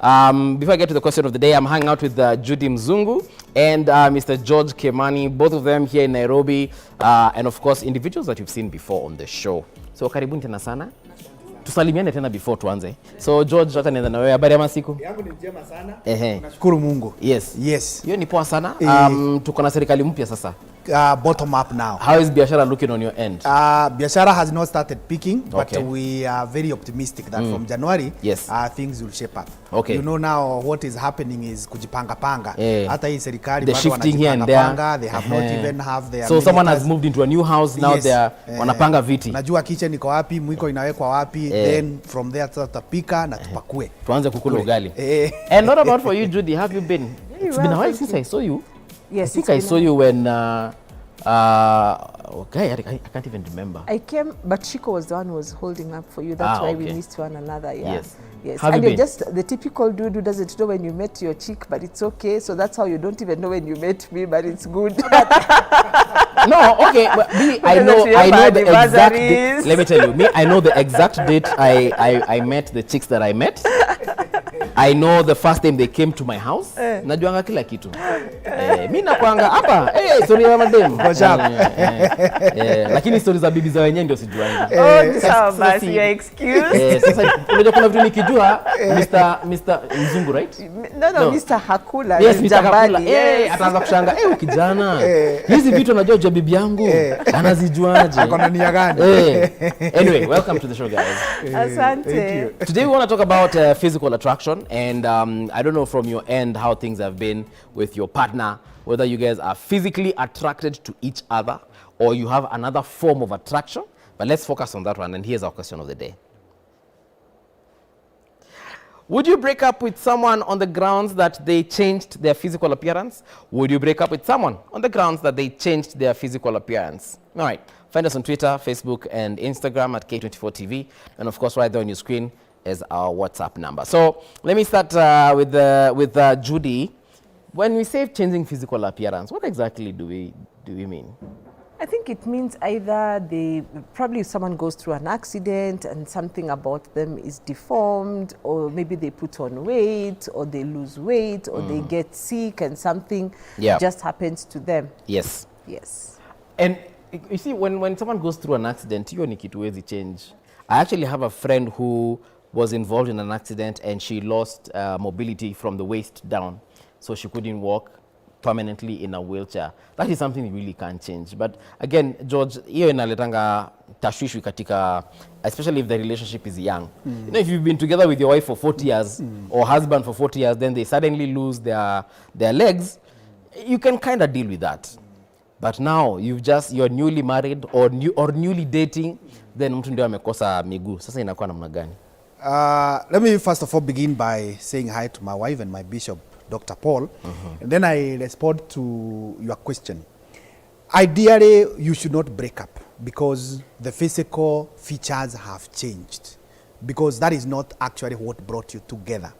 Before I get to the question of the day, I'm hanging out with Judy Mzungu and Mr. George Kimani, both of them here in Nairobi, and of course individuals that you've seen before on the show. So karibuni tena sana. Tusalimiane tena before tuanze. So George, hata nianza na wewe. Habari ya masiku? Yangu ni njema sana. Nashukuru Mungu. Yes. Hiyo ni poa sana. Tuko na serikali mpya sasa. Bottom up now. How is biashara looking on your end? Biashara has not started peaking, but Okay. we are very optimistic that from January, Yes. Things will shape up. Okay. You know now what is happening is kujipanga panga. Hata hii serikali the bado shifting here and there. wanajipanga, they have not even have their So someone has militars. moved into a new house, now Yes. they are wanapanga viti. Najua kitchen iko wapi, mwiko inawekwa wapi, then from there tutapika na tupakue. Tuanze kukula ugali. And what about for you, Judy? Have you been? It's been a while since I saw you. Yes, I think I saw you when okay, I can't even remember. I came, but Chico was the one who was holding up for you. That's why we okay. missed one another. Yeah. Yes. Yes. Have And you you're been? just the typical dude who doesn't know when you met your chick, but it's okay. So that's how you don't even know when you met me, but it's good. No, okay, but me, I know the exact date. Let me tell you, me, I know the exact date I met the chicks that I met. I know the first time they came to my house. Najuanga kila kitu. Mimi nakwanga hapa, story ya madem. Lakini story za bibi za wenyewe ndio sijuangi. So much your excuse. Sasa unajua kuna vitu nikijua Mr. Mzungu, right? No, Mr. Hakula. Yes, Mr. Hakula. Yes. Ataanza kushanga, kijana. Hizi vitu unajua jua bibi yangu. Anazijuaje? Akona nia gani? Anyway, welcome to the show, guys. Asante. Today we want to talk about physical attraction, and I don't know from your end how things have been with your partner, whether you guys are physically attracted to each other or you have another form of attraction, but let's focus on that one, and here's our question of the day. Would you break up with someone on the grounds that they changed their physical appearance? Would you break up with someone on the grounds that they changed their physical appearance? All right, find us on Twitter, Facebook, and Instagram at K24TV, and of course right there on your screen is our WhatsApp number. So let me start with Judy. When we say changing physical appearance, what exactly do we mean? I think it means either probably someone goes through an accident and something about them is deformed, or maybe they put on weight, or they lose weight, or they get sick and something just happens to them. Yes. Yes. And you see, when someone goes through an accident, hiyo ni kitu huwezi change. I actually have a friend who was involved in an accident and she lost mobility from the waist down. So she couldn't walk permanently in a wheelchair. That is something you really can't change. But again, George, hiyo inaletanga tashwishwi katika, especially if the relationship is young. You know, if you've been together with your wife for 40 years or husband for 40 years, then they suddenly lose their legs, you can kind of deal with that. But now you're newly married or newly dating, then mtu ndio amekosa miguu. Sasa inakuwa namna gani? Let me first of all begin by saying hi to my wife and my bishop, Dr. Paul, and then I respond to your question. Ideally, you should not break up because the physical features have changed, because that is not actually what brought you together.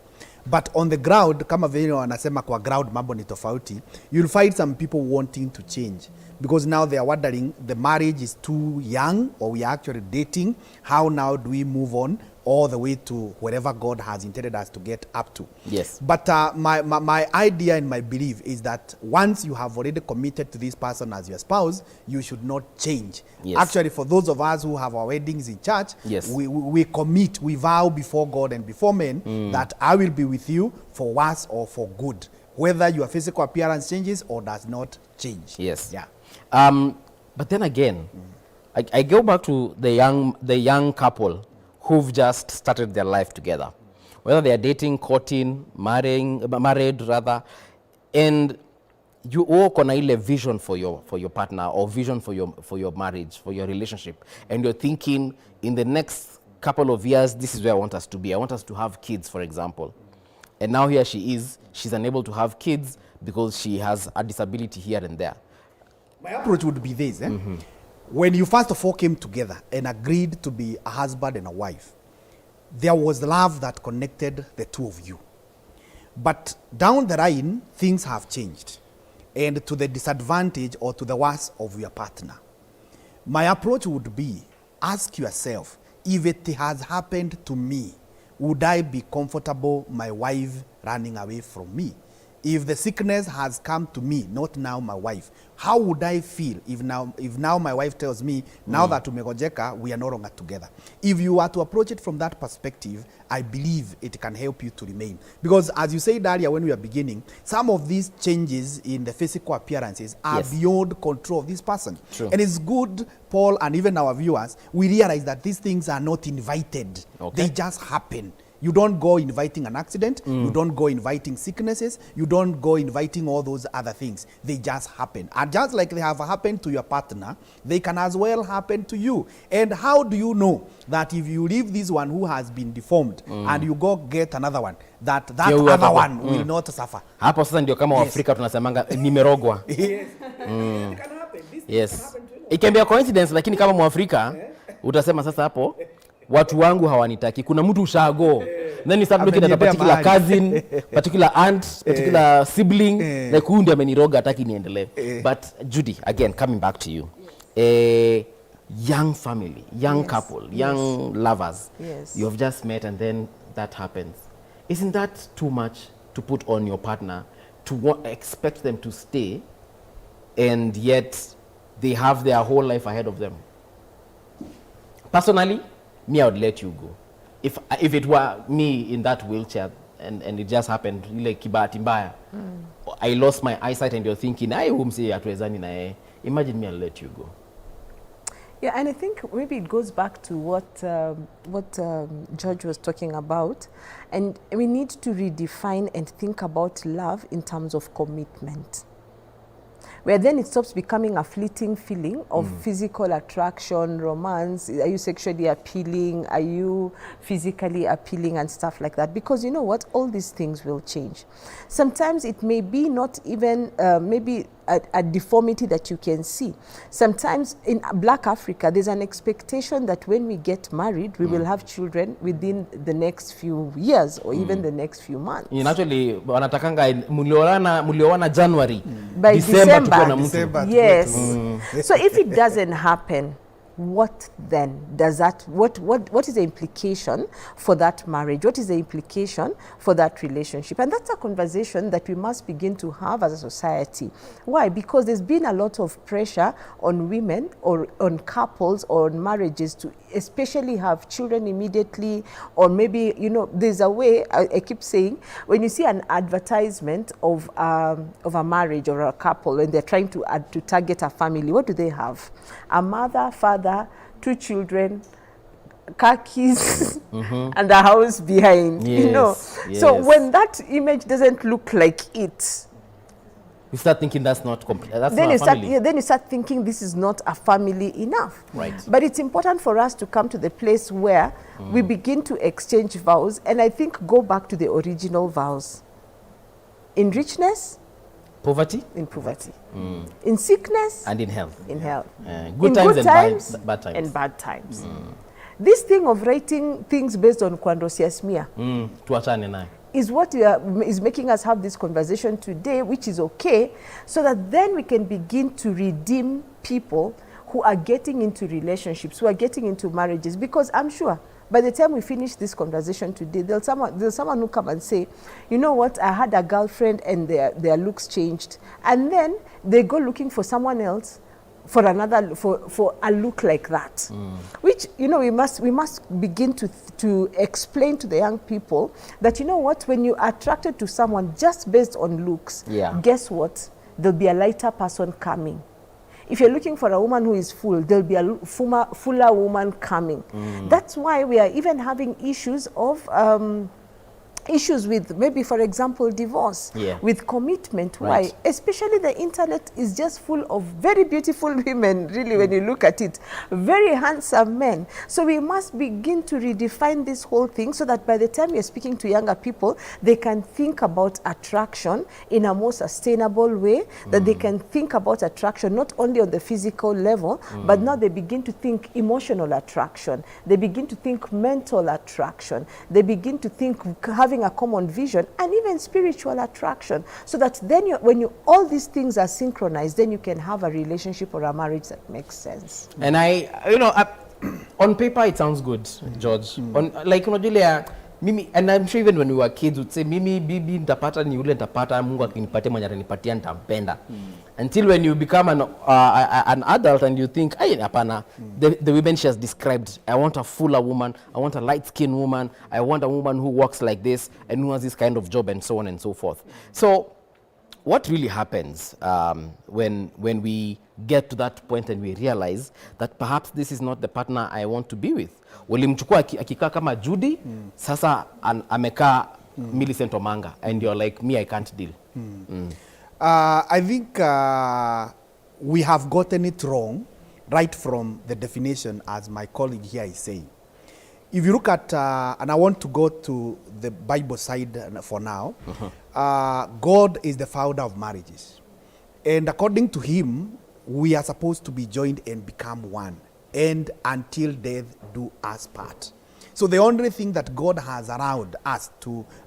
But on the ground, kama vile wanasema kwa ground mambo ni tofauti, you'll find some people wanting to change because now they are wondering the marriage is too young, or we are actually dating. How now do we move on all the way to wherever God has intended us to get up to? Yes. But my idea and my belief is that once you have already committed to this person as your spouse, you should not change. Yes. Actually, for those of us who have our weddings in church, yes, we commit, we vow before God and before men that I will be with you for worse or for good, whether your physical appearance changes or does not change. Yes. Yeah. But then again, I go back to the young couple who've just started their life together, whether they are dating, courting, married rather, and you all kona ile vision for your partner or vision for your marriage, for your relationship, and you're thinking in the next couple of years, this is where I want us to be. I want us to have kids, for example. And now here she's unable to have kids because she has a disability here and there. My approach would be this. When you first of all came together and agreed to be a husband and a wife, there was love that connected the two of you. But down the line, things have changed, and to the disadvantage or to the worst of your partner. My approach would be, ask yourself, if it has happened to me, would I be comfortable my wife running away from me? If the sickness has come to me, not now my wife, how would I feel if now my wife tells me, now that tumegojeka, we are no longer together? If you are to approach it from that perspective, I believe it can help you to remain. Because as you said earlier when we were beginning, some of these changes in the physical appearances are Yes. beyond control of this person. True. And it's good, Paul, and even our viewers, we realize that these things are not invited. Okay. They just happen. You don't go inviting an accident, you don't go inviting sicknesses, you don't go inviting all those other things. They just happen. And just like they have happened to your partner, they can as well happen to you. And how do you know that if you leave this one who has been deformed and you go get another one, that Yeah, we other are- one will not suffer? Hapo sasa ndio kama Yes. Waafrika tunasemanga nimerogwa. Yes. It can happen. This Yes. It can be a coincidence, lakini kama Mwafrika utasema sasa hapo watu wangu hawanitaki. Kuna mtu ushago. Then you start looking at a Ameniendea particular mahali. cousin, particular aunt, particular sibling, like huyu ndiye ameniroga hataki niendelee. But Judy, again coming back to you. A young family, young couple, young lovers. Yes. You have just met and then that happens. Isn't that too much to put on your partner to expect them to stay and yet they have their whole life ahead of them? Personally, me, I would let you go. If it were me in that wheelchair and it just happened, like kibahati mbaya, I lost my eyesight and you're thinking, I humsi hatuwezani na yeye. Imagine me, I'll let you go. Yeah, and I think maybe it goes back to what George was talking about, and we need to redefine and think about love in terms of commitment, where then it stops becoming a fleeting feeling of physical attraction, romance. Are you sexually appealing? Are you physically appealing and stuff like that? Because you know what? All these things will change. Sometimes it may be not even maybe a deformity that you can see. Sometimes in Black Africa, there's an expectation that when we get married, we will have children within the next few years or even the next few months. In actually, wanatakanga mulioana January, By December tuko na mtu. December. Yes. So if it doesn't happen, what then does that, what is the implication for that marriage? What is the implication for that relationship? And that's a conversation that we must begin to have as a society. Why? Because there's been a lot of pressure on women or on couples or on marriages to especially have children immediately, or maybe, you know, there's a way, I keep saying, when you see an advertisement of a marriage or a couple and they're trying to target a family, what do they have? A mother, father, 2 children, car keys, and a house behind, you know. Yes, So yes. when that image doesn't look like it, You start thinking that's not that's then not you a start, family. yeah, then you start thinking this is not a family enough. Right. But it's important for us to come to the place where we begin to exchange vows, and I think go back to the original vows. In richness, Poverty in poverty. In sickness, and in health. in health. Good In times good and times bad times. and bad times. This thing of writing things based on kwandosiasmia Tuachane nayo. is what is making us have this conversation today, which is okay, so that then we can begin to redeem people who are getting into relationships, who are getting into marriages. Because I'm sure by the time we finish this conversation today, there's someone who come and say, you know what, I had a girlfriend and their looks changed. And then they go looking for someone else for another, for a look like that, which, you know, we must begin to explain to the young people that, you know what, when you're attracted to someone just based on looks, Yeah. guess what, there'll be a lighter person coming. If you're looking for a woman who is full, there'll be a fuller woman coming. That's why we are even having issues of issues with, maybe, for example, divorce, Yeah. with commitment. Right. Why? Especially the internet is just full of very beautiful women, really, when you look at it, very handsome men. So we must begin to redefine this whole thing so that by the time you're speaking to younger people, they can think about attraction in a more sustainable way, that they can think about attraction not only on the physical level, but now they begin to think emotional attraction. They begin to think mental attraction. They begin to think having a common vision, and even spiritual attraction, so that then when all these things are synchronized, then you can have a relationship or a marriage that makes sense. And on paper it sounds good, George. On, like, Mimi, and I'm sure even when we were kids would say mimi bibi nitapata ni yule nitapata, Mungu akinipatia mwenye atanipatia nitampenda. Until when you become an adult and you think ay hapana, the women she has described, I want a fuller woman, I want a light skinned woman, I want a woman who walks like this and who has this kind of job and so on and so forth. So what really happens when we get to that point and we realize that perhaps this is not the partner I want to be with? Walimchukua akikaa kama Judy, sasa amekaa Millicent Omanga, and you're like, me, I can't deal. I think we have gotten it wrong right from the definition, as my colleague here is saying. If you look at, and I want to go to the Bible side for now, God is the founder of marriages. And according to him, we are supposed to be joined and become one, and until death do us part. So the only thing that God has allowed us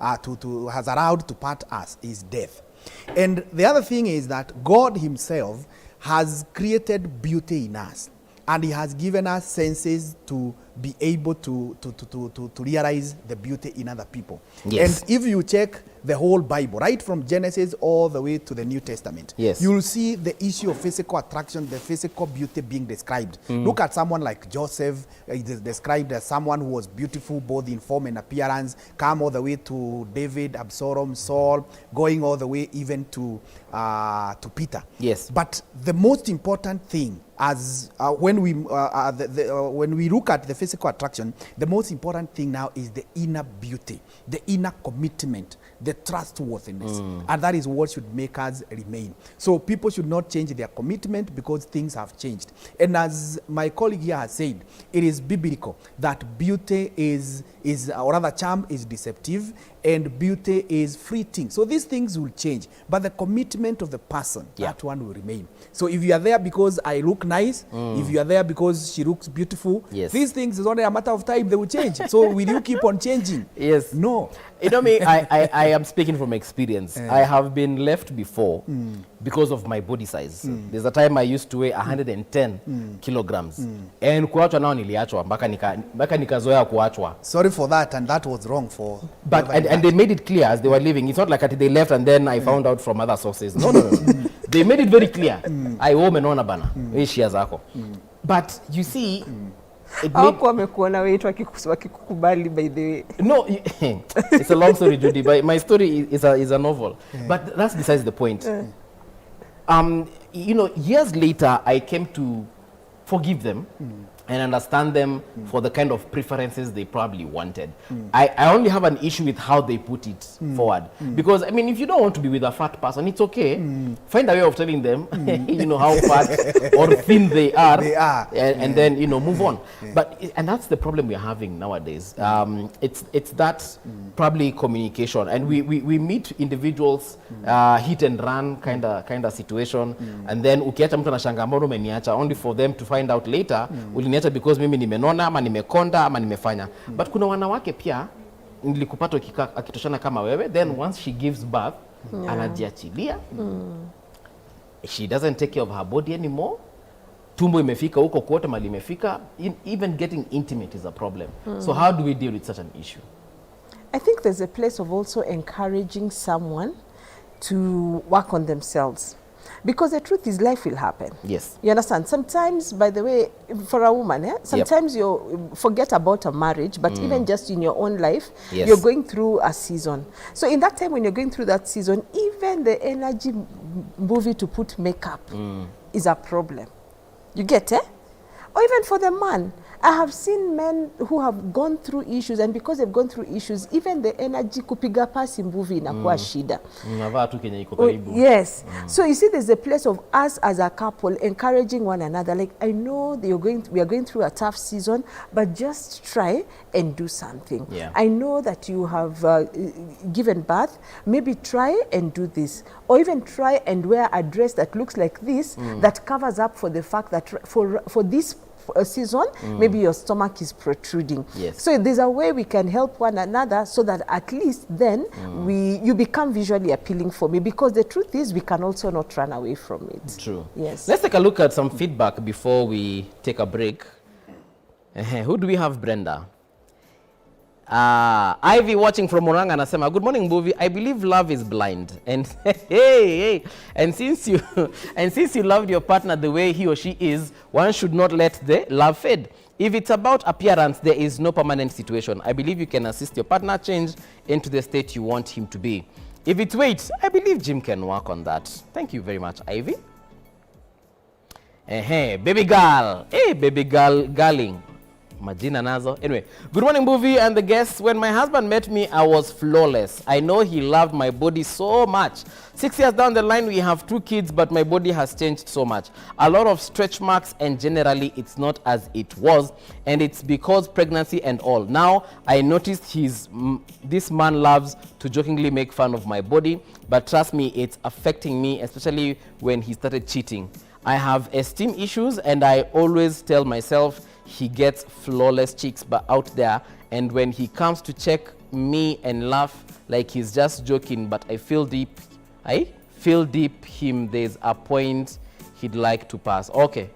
has allowed to part us is death. And the other thing is that God himself has created beauty in us, and he has given us senses to be able to realize the beauty in other people. Yes. And if you check the whole Bible, right from Genesis all the way to the New Testament, yes, you'll see the issue of physical attraction, the physical beauty being described. Look at someone like Joseph. It is described as someone who was beautiful both in form and appearance, come all the way to David, Absalom, Saul, going all the way even to Peter. Yes. But the most important thing, as when we look at the physical attraction, the most important thing now is the inner beauty, the inner commitment, the trustworthiness, and that is what should make us remain. So people should not change their commitment because things have changed. And as my colleague here has said, it is biblical that beauty is or rather charm is deceptive and beauty is fleeting. So these things will change, but the commitment of the person, that one will remain. So if you are there because I look nice, if you are there because she looks beautiful, these things is only a matter of time, they will change. So will you keep on changing? Yes. No. You know me, I am speaking from experience. I have been left before because of my body size. There's a time I used to weigh 110 kilograms. And kuachwa nao niliachwa, mpaka nikazoea kuachwa. Sorry for that, and that was wrong for... But, and they made it clear as they were leaving. It's not like they left and then I found out from other sources. No. They made it very clear. I owe menona bana. Shia zako. But you see... Hawakuwa wamekuona wetu wakikukubali, by the way. No, it's a long story, Judy, but my story is a novel. But that's besides the point. You know, years later, I came to forgive them and understand them for the kind of preferences they probably wanted. I only have an issue with how they put it forward. Because, I mean, if you don't want to be with a fat person, it's okay. Find a way of telling them, you know, how fat or thin they are. And then, you know, move on. But, and that's the problem we're having nowadays. It's that probably communication. And we meet individuals, hit and run kind of situation. And then, ukiacha mtu anashangaa mbona umeniacha, only for them to find out later, because mimi nimenona ama nimekonda ama nimefanya. But kuna wanawake pia nilikupata akitoshana kama wewe, then once she gives birth, anajiachilia. She doesn't take care of her body anymore. Tumbo imefika huko kote mali imefika. Even getting intimate is a problem. So how do we deal with such an issue? I think there's a place of also encouraging someone to work on themselves. Because the truth is, life will happen. Yes. You understand? Sometimes, by the way, for a woman, sometimes you forget about a marriage, but even just in your own life, you're going through a season. So in that time when you're going through that season, even the energy movie to put makeup is a problem. You get it? Or even for the man. I have seen men who have gone through issues, and because they've gone through issues, even the energy kupiga pasi mvuvi inakuwa shida. Yes. So you see, there's a place of us as a couple encouraging one another. Like, I know that we are going through a tough season, but just try and do something. I know that you have given birth. Maybe try and do this, or even try and wear a dress that looks like this, that covers up for the fact that for this season, maybe your stomach is protruding. So there's a way we can help one another so that at least then you become visually appealing for me, because the truth is we can also not run away from it. True. Yes. Let's take a look at some feedback before we take a break. Who do we have, Brenda? Ivy watching from Murang'a anasema, good morning Mbuvi, I believe love is blind, and hey, and since you loved your partner the way he or she is, one should not let the love fade. If it's about appearance, there is no permanent situation. I believe you can assist your partner change into the state you want him to be. If it's weight, I believe Jim can work on that. Thank you very much, Ivy. Baby girl. Hey, baby girl, girling. Majina nazo. Anyway, good morning, Mbuvi and the guests. When my husband met me, I was flawless. I know he loved my body so much. 6 years down the line, we have 2 kids, but my body has changed so much. A lot of stretch marks, and generally, it's not as it was, and it's because pregnancy and all. Now, I noticed this man loves to jokingly make fun of my body, but trust me, it's affecting me, especially when he started cheating. I have esteem issues, and I always tell myself he gets flawless chicks but out there, and when he comes to check me and laugh like he's just joking, but I feel deep him there's a point he'd like to pass. Okay.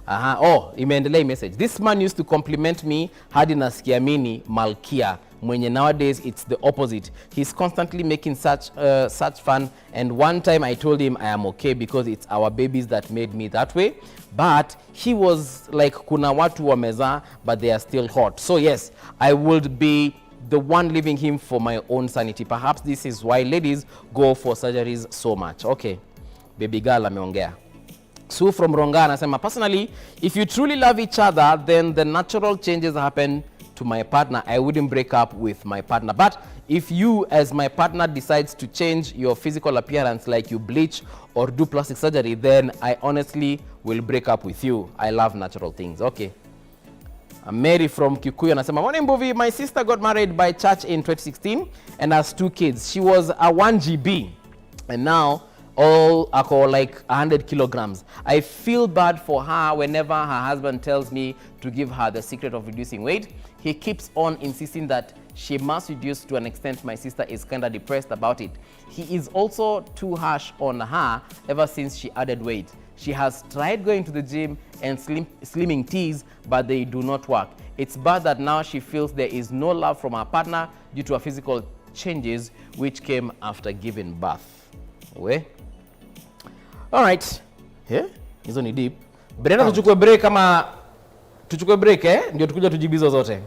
Oh, imeendelea message. This man used to compliment me hadi nasikia mini malkia, mwenye nowadays it's the opposite. He's constantly making such fun, and one time I told him I am okay because it's our babies that made me that way, but he was like, kuna watu wamezaa but they are still hot. So yes, I would be the one leaving him for my own sanity. Perhaps this is why ladies go for surgeries so much. Okay, baby girl ameongea. Sue from Ronga anasema, personally, if you truly love each other, then the natural changes happen to my partner. I wouldn't break up with my partner. But if you, as my partner, decides to change your physical appearance, like you bleach or do plastic surgery, then I honestly will break up with you. I love natural things. Okay. Mary from Kikuyu anasema, morning Mbuvi, my sister got married by church in 2016 and has 2 kids. She was a 1 GB and now all are like 100 kilograms. I feel bad for her whenever her husband tells me to give her the secret of reducing weight. He keeps on insisting that she must reduce to an extent my sister is kind of depressed about it. He is also too harsh on her ever since she added weight. She has tried going to the gym and slimming teas, but they do not work. It's bad that now she feels there is no love from her partner due to her physical changes which came after giving birth. All right. Hizo ni deep. Brenda, tuchukue break ndio tukuja tujibizo zote.